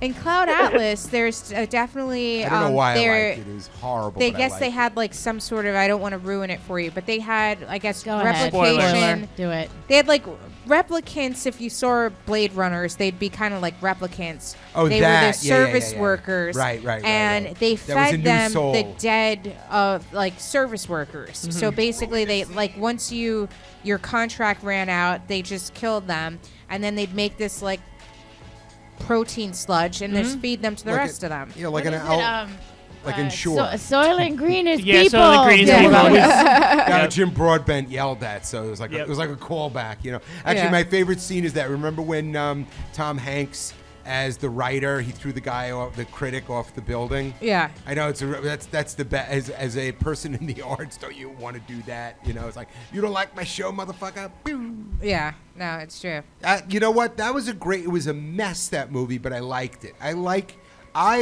in Cloud Atlas, there's definitely I don't know why there. I liked it. It was horrible. They but I guess liked they it. had like some sort of, I don't want to ruin it for you, but they had, I guess, Go ahead. replication. Do it. They had like replicants. If you saw Blade Runners, they'd be kind of like replicants. Oh, they that. were their Yeah, yeah, service yeah. workers. Right. And they That was a fed new them the soul. dead like service workers. So basically, they like once your contract ran out, they just killed them, and then they'd make this like protein sludge and just feed them to the Like rest a- of them. Yeah, like What an is it? out. like in Shore. Soil and Green is Yeah, people. Soil and Green is Yeah. people. Got Yep. Jim Broadbent yelled at, so it was like Yep. it was like a callback, you know. Actually, Yeah. my favorite scene is that. Remember when Tom Hanks, as the writer, he threw the guy off, the critic, off the building. Yeah. I know that's the best. As a person in the arts, don't you want to do that? You know, it's like, you don't like my show, motherfucker. Pew. Yeah. No, it's true. You know what? That was it was a mess, that movie, but I liked it. I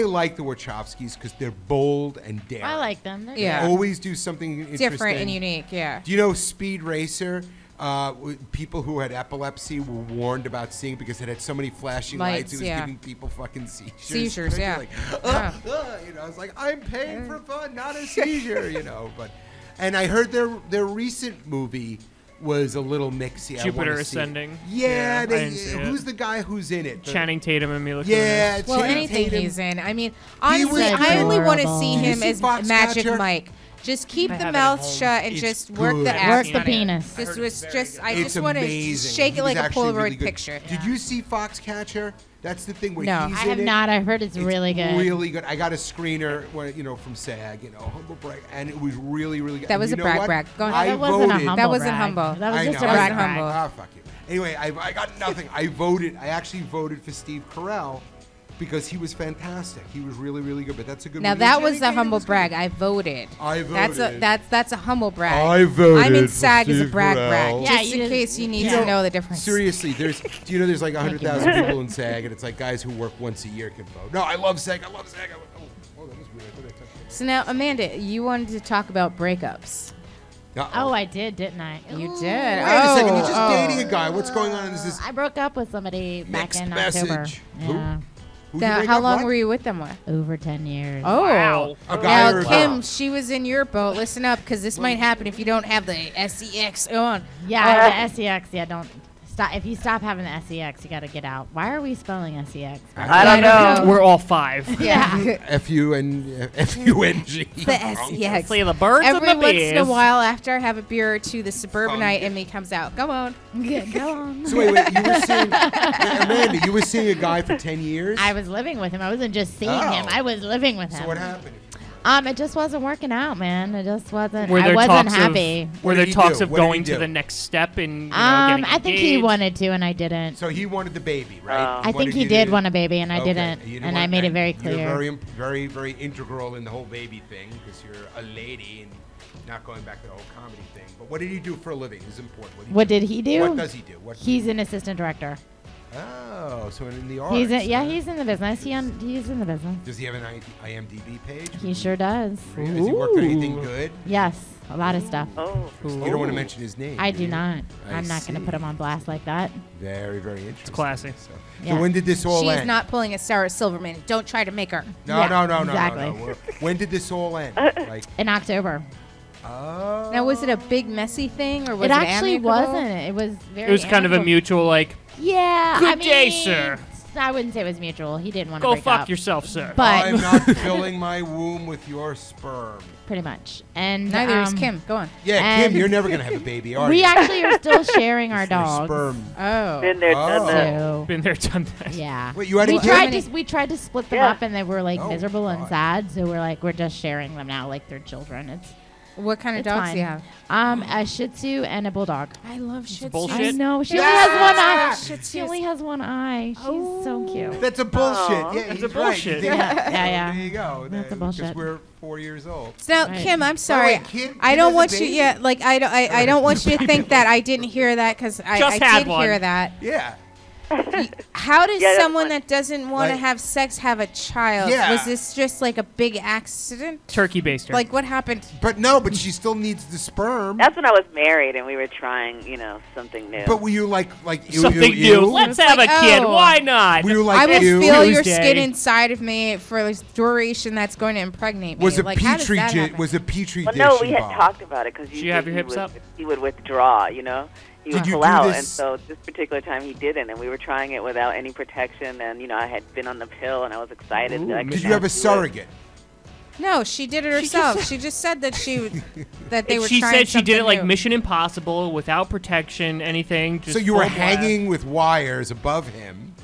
like the Wachowskis because they're bold and daring. I like them. They're Yeah. good. Always do something interesting. Different and unique. Yeah. Do you know Speed Racer? People who had epilepsy were warned about seeing it because it had so many flashing lights. It was yeah. giving people fucking seizures. Seizures, You're yeah. Like, Yeah. you know, it's like, I'm paying for fun, not a seizure, you know. And I heard their recent movie was a little mixy. I Jupiter wanna see it. Ascending. Yeah, I didn't see it. who's the guy who's in it? Channing Tatum and Mila Kunis. Yeah, Well, Channing anything Tatum. he's in. I mean, He honestly, was I only want to adorable. see Did you him see as Foxcatcher? Magic Mike. Just keep I the have it at mouth home. shut and It's just work good. the Work ass the on it. penis. Just was just I It's just want to amazing. shake He it was like a actually Polaroid really good. picture. Did you see Foxcatcher? That's the thing where No. he's I in have it. not. I heard it's really good. Really good. I got a screener, from SAG, humble brag, and it was really, really good. That And was you a know brag what? brag. Go ahead. I that wasn't a voted. humble That wasn't brag. humble. That was I just know. a brag That wasn't brag. humble. Ah, fuck you. Anyway, I got nothing. I voted. I actually voted for Steve Carell because he was fantastic. He was really, really good. But that's a good. Now movie. that was the Channing Tatum humble was good. brag. I voted. I voted. That's a humble brag. I voted I'm in for SAG as a Steve brag Carell. brag. Yeah, Just you in just- case you need You to know, know the difference. Seriously, there's like 100,000 people in SAG, and it's like guys who work once a year can vote. No, I love SAG. I love SAG. Oh, that was weird. I thought I touched it. So now, Amanda, you wanted to talk about breakups. Oh, I did, didn't I? You Ooh. did. Wait a second. You're just Oh. dating a guy. What's going on? Is this I broke up with somebody back mixed in October. message? Yeah, Who'd you Now, break how up long with? were you with them with? over 10 years. Oh. Wow. A guy or a Now, Kim, girl? she was in your boat. Listen up, because this might happen if you don't have the SEX on. Yeah, the SEX. Yeah, don't stop. If you stop having the SEX, you got to get out. Why are we spelling SEX? I don't know. We're all 5. Yeah. F-U-N-G. The SEX. See the birds Every and the once bees. in a while, after I have a beer or two, the suburbanite in me comes out. Come on. Go on. So wait, you were seeing Amanda. You were seeing a guy for 10 years. I was living with him. I wasn't just seeing Oh. him. I was living with him. So what happened? It just wasn't working out, man. It just wasn't. Were I there wasn't talks happy. Of, What were did there he talks do? of What did he going to do? the next step in getting I think he engaged? wanted to, and I didn't. So he wanted the baby, right? I I think he did want a baby, and I Okay. didn't. You didn't And I want- made it very You're clear. very, very, very integral in the whole baby thing because you're a lady and not going back to the whole comedy thing. But what did he do for a living? It's important. What did he do? What does he do? What He's an assistant director. Oh, so in the arts. He's in the business. He's in the business. Does he have an IMDb page? He sure does. Really? Has he worked on anything good? Yes, a lot of stuff. Oh. You don't want to mention his name. I do do you? not. I I'm not going to see. put him on blast like that. Very, very interesting. classy. So Yeah. when did this all She's end? not pulling a Sarah Silverman. Don't try to make her. No, Yeah, no, no, exactly. no, no, no. When did this all end? Like, In October. oh. Now, was it a big messy thing, or was It it actually amicable? wasn't. It was very. It was kind of a amicable. mutual, like, Yeah. Good I mean, day, sir. I wouldn't say it was mutual. He didn't want to go break fuck up. yourself, sir. But I'm not filling my womb with your sperm. pretty much. And Neither is Kim. Go on. Yeah, Kim, And- you're never gonna have a baby, are We you? actually are still sharing our Your dogs. Sperm. Oh. Been there, done Oh. that. So Been there, done that. yeah. Wait, you had a We kid? tried to split them Yeah. up, and they were like Oh, miserable and God. sad. So we're just sharing them now, like they're children. It's What kind of It's dogs fine. do you have? a Shih Tzu and a Bulldog. I love Shih Tzus. bullshit. I know she Yeah. only has one eye. Shih Tzus. She only has one eye. She's so cute. That's a bullshit. Aw. Yeah, That's he's a right. bullshit. Yeah. There you go. That's a Because bullshit. we're 4 years old. So now, Right. Kim, I'm sorry. wait, Kim I has don't a want you. baby? Yeah, like I don't want you to think that I didn't hear that because I Just had did one. hear that. Yeah. How does Yeah, that's someone fine. that doesn't want to Like- have sex have a child? Yeah. Was this just like a big accident? Turkey baster. Like what happened? But no, but she still needs the sperm. That's when I was married and we were trying, something new. But were you like ew, something ew, new. ew? Let's It's have like, a kid. oh. Why not? Were you I like will ew? feel your Tuesday. skin inside of me for the duration that's going to impregnate me. Was a like, how does petri that dish? happen? Was a petri Well, dish no, we had involved? talked about it because Did you have your hips up? He would withdraw, He would Did you pull do out, this- and so this particular time he didn't, and we were trying it without any protection, and I had been on the pill, and I was excited. That I could Did you not have a do it. surrogate? No, she did it herself. She just said that that they were. She trying said she did it something like new. Mission Impossible, without protection, anything. Just So you were full blast. hanging with wires above him,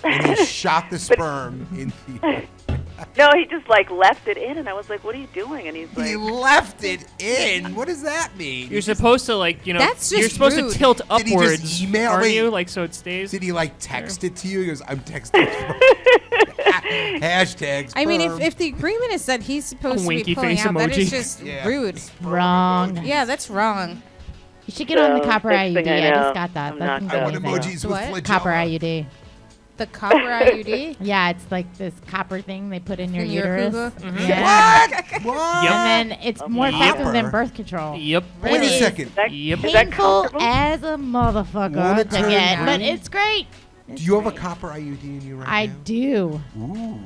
and he shot the sperm in the. No, he just left it in, and I was like, "What are you doing?" And he's like, He left it in. What does that mean? You're supposed to That's you're just supposed rude. to tilt Did he just upwards, email aren't me? you? Like so it stays. Did he text it to you? He goes, "I'm texting." Hashtags. I mean, if the agreement is that he's supposed to be Winky pulling face out, that is emoji. just Yeah. rude. Wrong. Yeah, that's wrong. You should get on the So, copper next IUD. thing I I know, just got that. I'm That's not I want amazing. emojis with What? flagella. Copper IUD. The copper IUD. Yeah, it's like this copper thing they put in your In your uterus. hoo-hoo? Yeah. What? What? Yep. And then it's more effective Copper. than birth control. Yep. Wait a It is second. Yep. Is that Painful comfortable? as a motherfucker Wanna to turn get, on? but it's great. Do you have a copper IUD in you right I now? do. Ooh.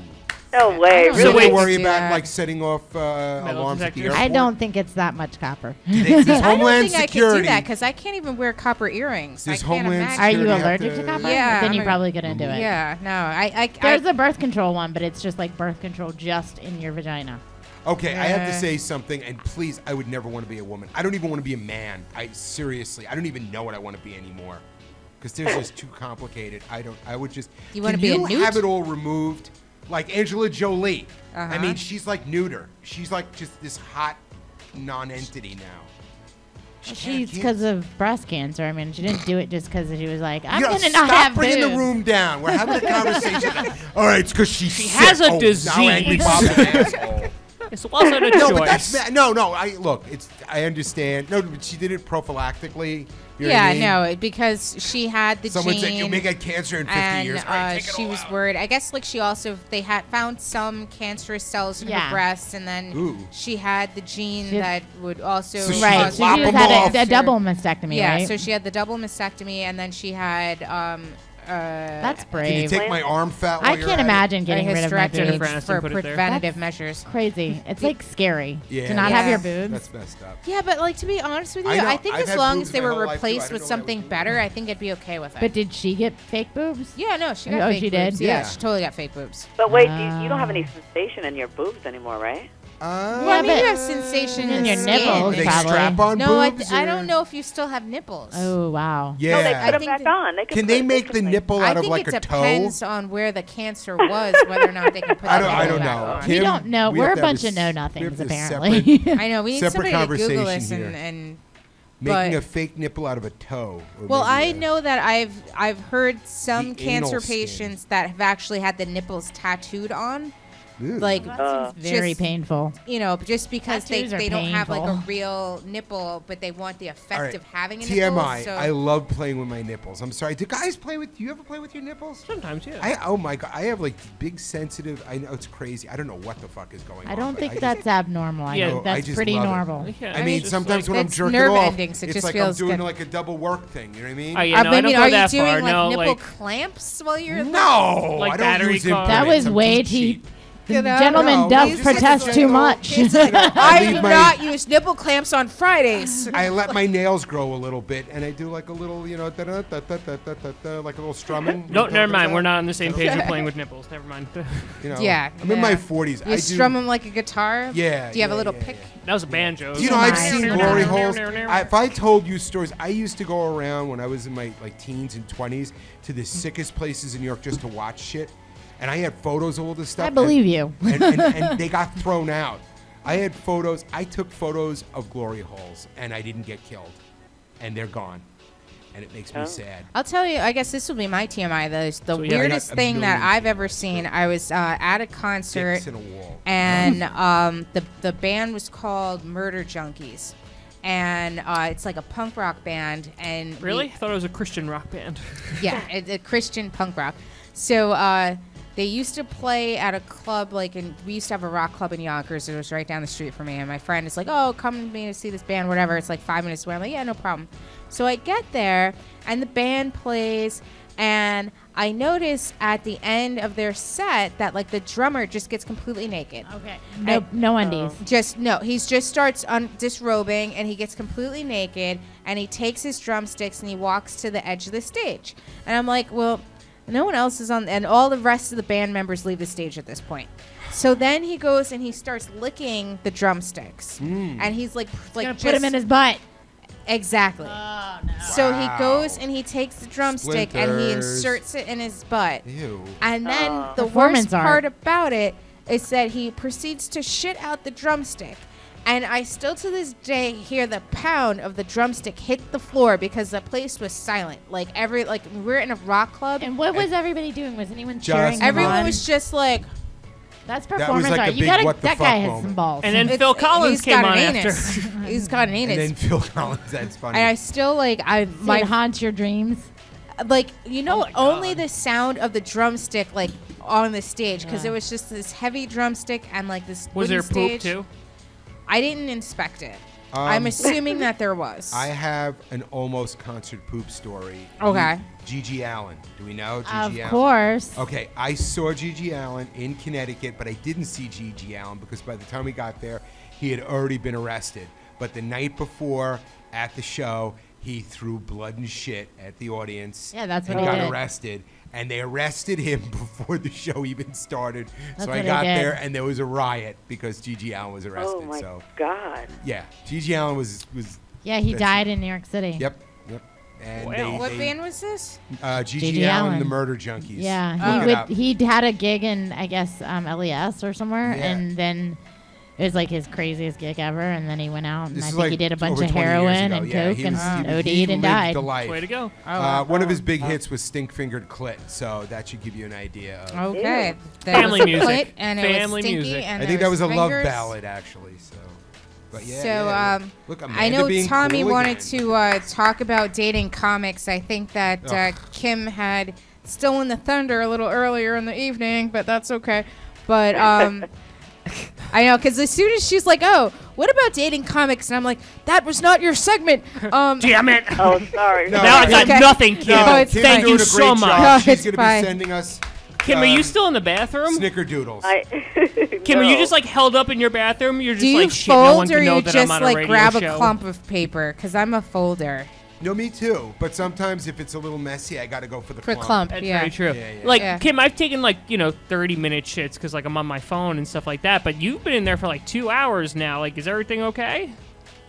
"No way, don't So Really? they really?" worry Do about that. setting off alarms at the detectors? airport. I don't think it's that much copper. Does I don't Homeland think I could do Security? that because I can't even wear copper earrings. I Does can't Homeland imagine. Are you Security have allergic to to- copper? Yeah, Then you I'm- probably couldn't do it. Yeah, no, I There's a birth control one, but it's just like birth control just in your vagina. Okay, I have to Yeah. say something, and please, I would never want to be a woman. I don't even want to be a man. I don't even know what I want to be anymore, because they're just too complicated. I would just. You wanna Can be a you newt? have it all removed, like Angela Jolie? I Uh-huh. mean, she's like neuter. She's like just this hot non-entity now. She's because of breast cancer. I mean, she didn't do it just because she was like, I'm You going know, to not have stop bringing boobs. the room down. We're having a conversation. All right, it's because she has a disease. Now Angry Bob's an asshole. It wasn't a No, choice. but that's no. I understand. No, but she did it prophylactically. You know what I mean? because she had the Someone gene. said you may get cancer in 50 and years. All right, take it she all was out. worried. I guess like she also they had found some cancerous cells in Yeah. her breasts, and then Ooh. she had the gene She- that would also So she Right. Just So lop she them had off. a double mastectomy, Yeah, right? so she had the double mastectomy, and then she had That's brave. Can you take my arm fat while I you're can't at imagine a getting rid of my hysterectomy Jennifer boobs. Aniston for put it there. preventative That's measures. Crazy. It's like scary Yeah. to not have your Yeah. boobs. That's messed up. Yeah, but like to be honest with you, I know. I think I've as had long boobs as they my were whole life, too. I replaced didn't with know what I was something doing. better, I think I'd be okay with it. But did she get fake boobs? yeah, no, she got Oh, fake she boobs. did? Yeah, Yeah. she totally got fake boobs. But wait, you don't have any sensation in your boobs anymore, right? Well, I mean, but you have sensation in your skin. nipples, Do they probably. strap on No, boobs? I or- don't know if you still have nipples. Oh, wow. Yeah. No, they I put them think back that- on. They could Can put- they make could the nipple I out of think like it a toe? depends on where the cancer was, whether or not they can put I the don't nipple know. back on. We Kim, don't know. we We're have a to have bunch of we have know-nothings, to apparently. I know. We need Separate somebody to Google conversation this here. and Making but- a fake nipple out of a toe. Or well, I maybe a- know that I've heard some The anal cancer skin. patients that have actually had the nipples tattooed on, Ew. like That seems very just- painful. you know, just because Tattoos are they don't have like a painful. real nipple, but they want the effect All right. of having a TMI. nipple. So I love playing with my nipples. I'm sorry. Do guys play with? Do you ever play with your nipples? Sometimes, yeah. Oh my god. I have like big sensitive. I know it's crazy. I don't know what the fuck is going on. I don't but think just- that's abnormal. I Yeah, think I that's just pretty love it. normal. Yeah, I mean, it's sometimes like, when I'm It's jerking nerve off, endings. It it's just like feels I'm doing good. like a double work thing. You know what I mean? Oh, yeah, no, I don't mean, go are that you doing far. like No, nipple like clamps while you're No, Like I don't battery use car. implants. That was I'm way too cheap. cheap. You know? Gentlemen No, does these protest kids too are- much. I leave do my- not use nipple clamps on Fridays. I let my nails grow a little bit, and I do like a little, you know, like a little strumming. no, never mind. About? We're not on the same page. We're playing with nipples. Never mind. You know, Yeah, I'm in my yeah. 40s. You strum them like a guitar. Yeah. Do you have a yeah, little yeah, pick? yeah. That was a banjo. Do you know I've Nice. seen Nice. glory Nice. holes? If I told you stories, I used to go around when I was in my like teens and 20s to the sickest places in New York just to watch shit, and I had photos of all this stuff. I believe you. and they got thrown out. I had photos. I took photos of glory holes, and I didn't get killed, and they're gone, and it makes me sad. I'll tell you, I guess this will be my TMI. The So, yeah, weirdest I got a thing that million I've TMIs. ever seen, I was at a concert, Dicks in a wall. and the band was called Murder Junkies. And it's like a punk rock band. And Really? I thought it was a Christian rock band. yeah, a Christian punk rock. So they used to play at a club, we used to have a rock club in Yonkers. It was right down the street from me. And my friend is like, oh, come with me to see this band, whatever. It's like 5 minutes away. I'm like, yeah, no problem. So I get there, and the band plays, and I notice at the end of their set that, the drummer just gets completely naked. Okay. And- No undies. He just starts disrobing, and he gets completely naked, and he takes his drumsticks and he walks to the edge of the stage. And I'm like, well, no one else is on, and all the rest of the band members leave the stage at this point. So then he goes and he starts licking the drumsticks, and he's like Gonna put him in his butt. exactly. Oh no. So he Wow. goes and he takes the drumstick and he Splinters. inserts it in his butt. Ew. And then the Performance worst art. part about it is that he proceeds to shit out the drumstick. And I still to this day hear the pound of the drumstick hit the floor because the place was silent. We're in a rock club. And what was everybody doing? Was anyone Just- cheering him Everyone on? was just like, That's was performance like a art. You big gotta. what the That guy fuck has moment. some balls. And then it's- Phil Collins he's came got on an after. anus. He's got an And anus. then Phil Collins. That's funny. And I still Say it haunts your dreams. my only God. the sound of the drumstick on the stage because Yeah. it was just this heavy drumstick and this Was there wooden poop stage. too? I didn't inspect it. I'm assuming that there was. I have an almost concert poop story. Okay. Gigi Allen. Do we know Gigi Of Allen? course. Okay, I saw Gigi Allen in Connecticut, but I didn't see Gigi Allen because by the time we got there, he had already been arrested. But the night before at the show, he threw blood and shit at the audience. Yeah, that's what and he got did. arrested. And they arrested him before the show even started. That's so what I he got did. there and there was a riot because Gigi Allen was arrested. Oh my so God. yeah, Gigi Allen was Yeah, he That's- died in New York City. Yep. And Wow. What band was this? Gigi Gigi Allen, Allen. the Murder Junkies. Yeah, Look it up. he had a gig in I guess LES or somewhere, Yeah. and then It was like his craziest gig ever, and then he went out, and This I is think he like did a bunch over of 20 years heroin ago. and Yeah, coke he and was- OD'd he and lived died. the life. Way to go. One of his big hits was Stink Fingered Clit, so that should give you an idea of. Okay. Family was music. Clit, and it was Family stinky, music. and I think there that was a love fingers. ballad, actually. So, but yeah. So, yeah. Look, Amanda I know being Tommy cool wanted again. to talk about dating comics. I think that Kim had stolen the thunder a little earlier in the evening, but that's okay. But I know, because as soon as she's like, "Oh, what about dating comics?" and I'm like, "That was not your segment." Damn it. Oh, sorry. No, Now I got okay. nothing, Kim. No, it's Kim's Thank doing you a so great much. job. No, She's it's going to fine. be sending us. Kim, are you still in the bathroom? Snickerdoodles. Kim, are you No. just like held up in your bathroom? You're just Do you like, shit, no one fold or can know you that I'm just on a like radio grab show. a clump of paper? Because I'm a folder. No, me too. But sometimes if it's a little messy, I got to go for the For clump. clump, That's yeah. very true. Yeah, yeah. Like, Yeah. Kim, I've taken 30-minute shits because like I'm on my phone and stuff like that. But you've been in there for like 2 hours now. Like, is everything okay?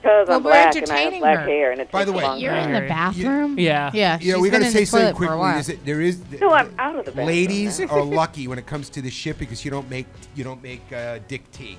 Because Well, I'm we're black and I have entertaining black her. hair, and it By takes the way, a long You're time. in the bathroom? Yeah. Yeah. Yeah, she's we got been to in say the something toilet for a quickly. while. There is. No, I'm out of the bathroom Ladies now. are lucky when it comes to the shit because you don't make dick tea.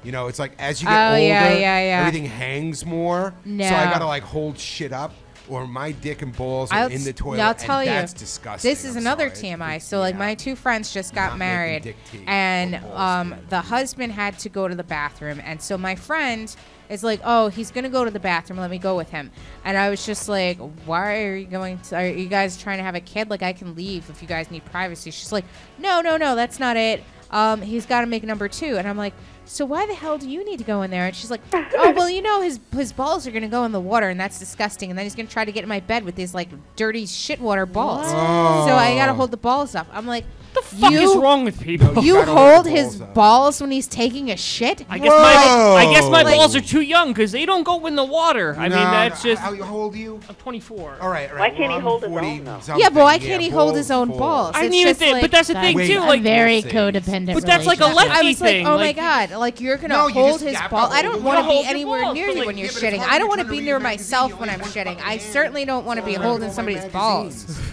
You know, it's like as you get Oh, older, yeah. everything hangs more. No. So I gotta like hold shit up, or my dick and balls are in the toilet. I'll tell and you, that's disgusting. this is I'm another sorry. TMI. So like my two friends just got Not making married, dick tea and or balls tea. the husband had to go to the bathroom, and so my friend is like, "Oh, he's gonna go to the bathroom. Let me go with him." And I was just like, "Why are you going to? Are you guys trying to have a kid? Like I can leave if you guys need privacy." She's like, "No, that's not it. He's got to make number 2." And I'm like, "So why the hell do you need to go in there?" And she's like, "Oh, well, you know his balls are gonna go in the water, and that's disgusting. And then he's gonna try to get in my bed with these like dirty shit water balls. What? So I gotta hold the balls up." I'm like, What the fuck is wrong with people? You gotta hold hold the his balls up. balls when he's taking a shit? I guess my Whoa. balls are too young because they don't go in the water. I mean, that's just. How old are you? I'm 24. All right. Why can't he well, I'm hold his 40 own, though? something. Yeah, but why can't he hold his own full. balls? I It's didn't even just think, like- but that's the thing Wait, too. a Like, very But codependent. that's like a relationship. lefty I was like, thing. oh like, my god, like you're gonna No, you hold just his have to ball. I hold don't them. want to You hold be your anywhere balls, near but you like- when you're yeah, but shitting. it's hard I don't when want to you're be trying to near read a magazine, myself you when only I'm want shitting. one I hand. certainly don't want to be Yeah. holding All somebody's my balls. magazines.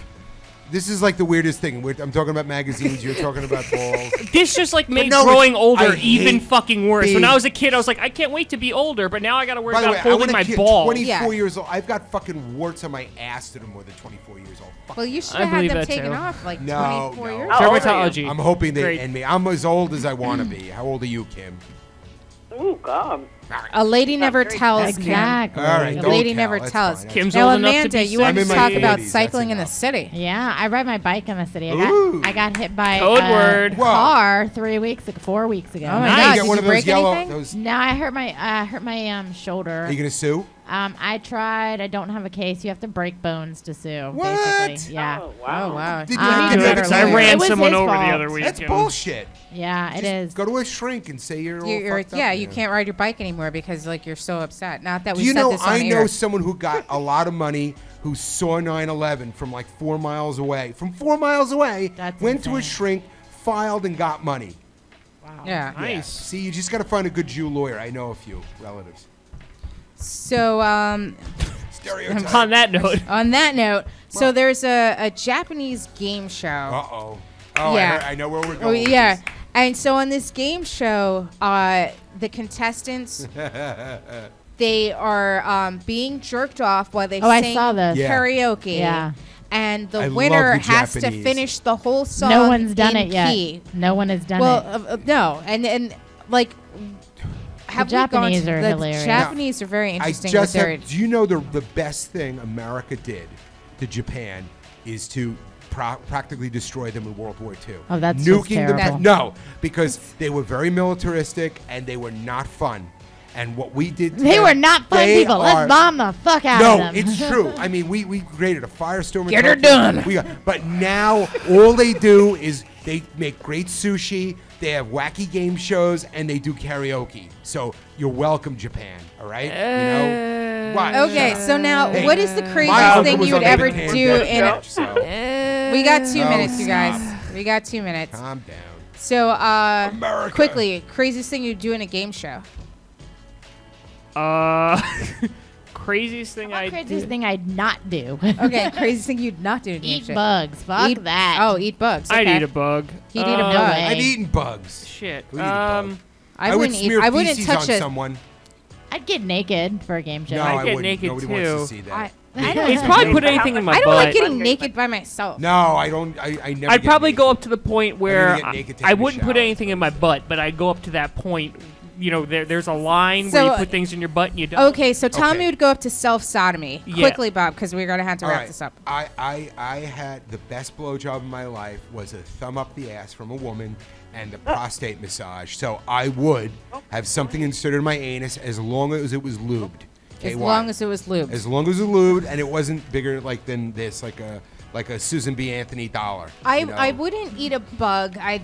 This is like the weirdest thing. I'm talking about magazines. You're talking about balls. this just like made no, growing I older hate even fucking worse. When being- I was a kid, I was like, I can't wait to be older, but now I got to worry By the about way, I holding want my a kid, balls. 24 Yeah. years old. I've got fucking warts on my ass that are more than 24 years old. Fuck. Well, you should I have had believe them that, taken too. off like No, 24 no. years How ago. old are you? Dermatology. I'm hoping they Great. end me. I'm as old as I want to be. How old are you, Kim? Ooh, God. A lady never very tells. Exactly. All right, A don't lady tell. never That's tells. fine. Kim's Now, old enough to Amanda, be you wanted I'm to in my talk about 40s, that's cycling in the enough. city. Yeah, I ride my bike in the city. Ooh. I got hit by Code a word. Whoa. car 4 weeks ago. Oh my You God, get did one you of those break yellow. anything? Those. No, I hurt my shoulder. Are you gonna sue? I tried. I don't have a case. You have to break bones to sue. What? Basically. Yeah. Oh, wow. Oh wow. Did you You have need to a do better it? I lawyer. ran It was someone his over fault. the other week. That's and- bullshit. Yeah, it Just is. Go to a shrink and say you're all You're, fucked up. yeah, you can't ride your bike anymore because like you're so upset. Not that Do we you said know? this on I air. know someone who got a lot of money who saw 9/11 from like 4 miles away. From 4 miles away, That's went to a insane. shrink, filed, and got money. Wow. Yeah. Yeah. Nice. See, you just got to find a good Jew lawyer. I know a few relatives. So Stereotype. On that note, on that note, so there's a Japanese game show. Uh-oh. Oh, Yeah. I know where we're going. Oh with yeah. this. And so on this game show, the contestants they are being jerked off while they Oh, I sing saw this. Yeah. karaoke. Yeah. And the I love winner the has to Japanese. finish the whole song. No one's done in it yet. key. No one has done Well, it. no, and like. Have we Japanese gone to, are the hilarious. Japanese are very I interesting. just with their, have, do you know the best thing America did to Japan is to practically destroy them in World War II. Oh, that's just Nuking them. terrible. No, because they were very militaristic and they were not fun. And what we did to They them, were not fun they people. are- Let's bomb the fuck out No, of them. it's true. I mean, we created a firestorm. in Get her Tokyo. done. But now all they do is they make great sushi, they have wacky game shows, and they do karaoke. So you're welcome, Japan. All right? You know what? okay, so now Hey, what is the My craziest uncle thing was you would on ever the do pandemic, in? so We got 2 Oh, minutes, you stop. guys. We got 2 minutes. calm down. So, America. quickly, craziest thing you do in a game show? craziest thing I Craziest did. thing I'd not do. Okay, craziest thing you'd not do in a game Eat show. bugs. Fuck Eat- that. Oh, eat bugs. I'd okay. eat a bug. He'd eat a No bug. way. I've eaten bugs. Shit. Who eat a bug? I wouldn't smear I wouldn't feces touch on it. someone. I'd get naked for a game show. No, I'd I get wouldn't. naked Nobody too. wants to see that. It's probably put anything in my I don't butt. like getting naked by myself. No, I don't. I never. I'd get probably naked. go up to the point where get naked, I taking a wouldn't put shower. anything in my butt, but I'd go up to that point. You know, there's a line So, where you put things in your butt and you don't. Okay, so Tommy Okay. would go up to self-sodomy. Yeah. Quickly, Bob, because we're going to have to All wrap right. this up. I had the best blowjob of my life was a thumb up the ass from a woman and a prostate massage. So I would have something inserted in my anus as long as it was lubed. As KY. long as it was lubed. As long as it was lubed and it wasn't bigger than this, like a Susan B. Anthony dollar. you know? I wouldn't eat a bug. I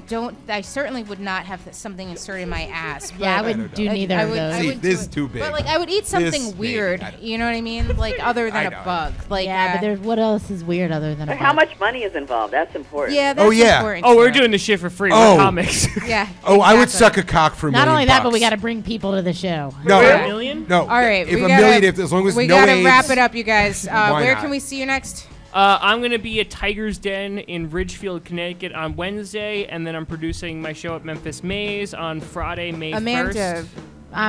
certainly would not have something inserted in my ass. Yeah, I but wouldn't do I- neither I of would- those. I See, would this do is it. too big. But like I would eat This something big. weird. I don't- You know what I mean? Like other I than a know. bug. Like Yeah, but there's what else is weird other than a How bug? much money is involved? That's important. yeah, that's Oh, yeah. important. Oh, we're too. doing this shit for free. Oh. We're comics. Yeah. Oh, I would exactly. suck a cock for a Not million only that, but bucks. we got to bring people to the show. No, Yeah. $1 million? no. All right, If we a gotta- million, as long as We no gotta AIDS, wrap it up, you guys. Why Where not? can we see you next? I'm going to be at Tiger's Den in Ridgefield, Connecticut on Wednesday, and then I'm producing my show at Memphis Maze on Friday, May 1st. Amanda,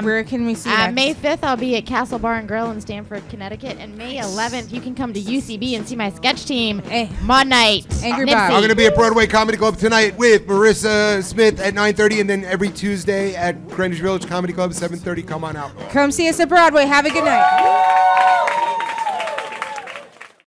where can we see you next? May 5th, I'll be at Castle Bar and Grill in Stamford, Connecticut. And May 11th, you can come to UCB and see my sketch team, Hey. Mod Night. Angry Nipsey. Bob. I'm going to be at Broadway Comedy Club tonight with Maryssa Smith at 9:30, and then every Tuesday at Greenwich Village Comedy Club 7:30. Come on out. Come see us at Broadway. Have a good night.